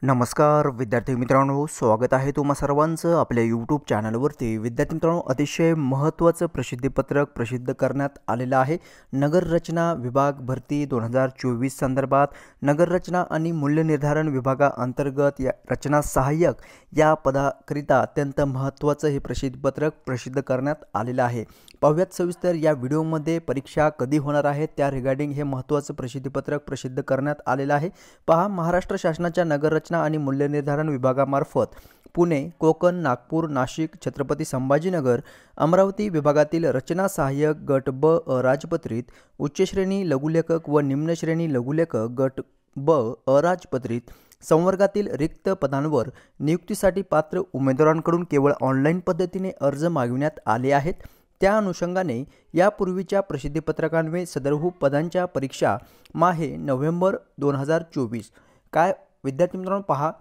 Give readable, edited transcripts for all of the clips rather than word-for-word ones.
नमस्कार विद्यार्थी मित्रांनो, स्वागत आहे तुम्हा सर्वांचं आपल्या यूट्यूब चॅनलवरती। विद्यार्थी मित्रांनो, अतिशय महत्त्वाचं प्रसिद्धीपत्रक प्रसिद्ध करण्यात आलेलं आहे। नगररचना विभाग भरती 2024 संदर्भात नगररचना आणि मूल्यनिर्धारण विभागाअंतर्गत या रचना सहाय्यक या पदाकरिता अत्यंत महत्त्वाचं हे प्रसिद्धीपत्रक प्रसिद्ध करण्यात आलेलं आहे। पाहूयात सविस्तर या व्हिडिओमध्ये परीक्षा कधी होणार आहे त्या रिगार्डिंग हे महत्त्वाचं प्रसिद्धीपत्रक प्रसिद्ध करण्यात आलेलं आहे। पहा, महाराष्ट्र शासनाच्या नगररचना आणि मूल्यनिर्धारण विभागामार्फत पुणे, कोकण, नागपूर, नाशिक, छत्रपती संभाजीनगर, अमरावती विभागातील रचना सहाय्यक गट ब अराजपत्रित, उच्च श्रेणी लघुलेखक व निम्न श्रेणी लघुलेखक गट ब अराजपत्रित संवर्गातील रिक्त पदांवर नियुक्तीसाठी पात्र उमेदवारांकडून केवळ ऑनलाईन पद्धतीने अर्ज मागविण्यात आले आहेत। त्या अनुषंगाने यापूर्वीच्या प्रसिद्धीपत्रकान्वये सदरहू पदांच्या परीक्षा माहे नोव्हेंबर 2024 काय विद्यार्थी मित्रांनो, पहा,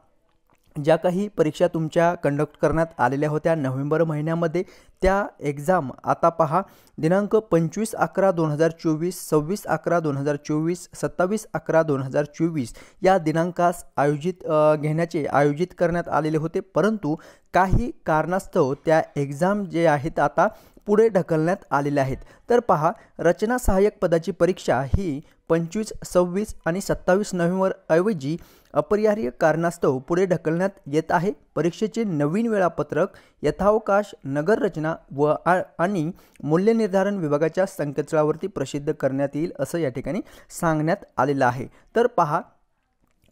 ज्या काही परीक्षा तुमच्या कंडक्ट करण्यात आलेल्या होत्या नोव्हेंबर महिन्यामध्ये त्या एक्झाम आता पहा दिनांक 25/11/2024, 26/11/2024, 27/11/2024 या दिनांकास आयोजित करण्यात आलेले होते। परंतु काही कारणास्तव त्या एक्झाम जे आहेत आता पुढे ढकलण्यात आलेले आहेत। तर पहा, रचना सहाय्यक पदाची परीक्षा ही 25, 26 आणि 27 नोव्हेंबर ऐवजी अपरिहार्य कारणास्तव पुढे ढकलण्यात येत आहे। परीक्षेचे नवीन वेळापत्रक यथावकाश नगररचना व आणि मूल्यनिर्धारण विभागाच्या संकेतस्थळावरती प्रसिद्ध करण्यात येईल असं या ठिकाणी सांगण्यात आलेलं आहे। तर पहा,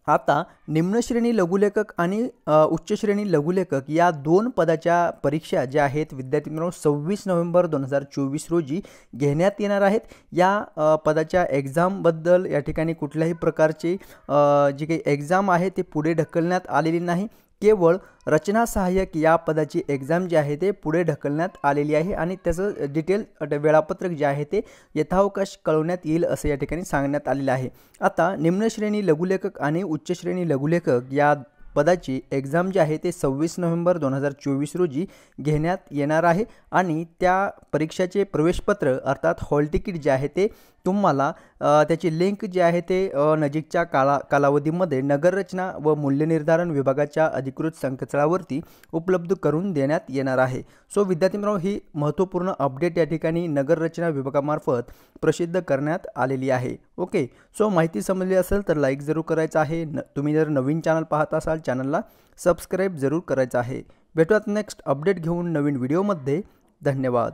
आता निम्न श्रेणी लघुलेखक आणि उच्च श्रेणी लघुलेखक या दोन पदाच्या परीक्षा ज्या आहेत विद्यार्थी मित्रांनो 26 नोव्हेंबर 2024 रोजी घेण्यात येणार आहेत। या पदाच्या एक्झामबद्दल या ठिकाणी कुठल्याही प्रकारची जी काही एक्झाम आहे ते पुढे ढकलण्यात आलेली नाही। केवळ रचना सहाय्यक या पदाची एक्झाम जी आहे ते पुढे ढकलण्यात आलेली आहे आणि त्याचं डिटेल वेळापत्रक जे आहे ते यथावकाश कळवण्यात येईल असं या ठिकाणी सांगण्यात आलेलं आहे। आता निम्न श्रेणी लघुलेखक आणि उच्च श्रेणी लघुलेखक या पदाची एक्झाम जी आहे ते 26 नोव्हेंबर 2024 रोजी घेण्यात येणार आहे आणि त्या परीक्षेचे प्रवेशपत्र अर्थात हॉल तिकीट जे आहे ते तुम्हाला त्याची लिंक जी आहे ते नजीकच्या कालावधीमध्ये नगररचना व मूल्यनिर्धारण विभागाच्या अधिकृत संकेतस्थळावरती उपलब्ध करून देण्यात येणार आहे। सो विद्यार्थी मित्रांनो, ही महत्त्वपूर्ण अपडेट या ठिकाणी नगररचना विभागामार्फत प्रसिद्ध करण्यात आलेली आहे। ओके, सो माहिती समजली असेल तर लाईक जरूर करायचं आहे। तुम्ही जर नवीन चॅनल पाहत असाल चॅनलला सबस्क्राईब जरूर करायचं आहे। भेटूयात नेक्स्ट अपडेट घेऊन नवीन व्हिडिओमध्ये। धन्यवाद।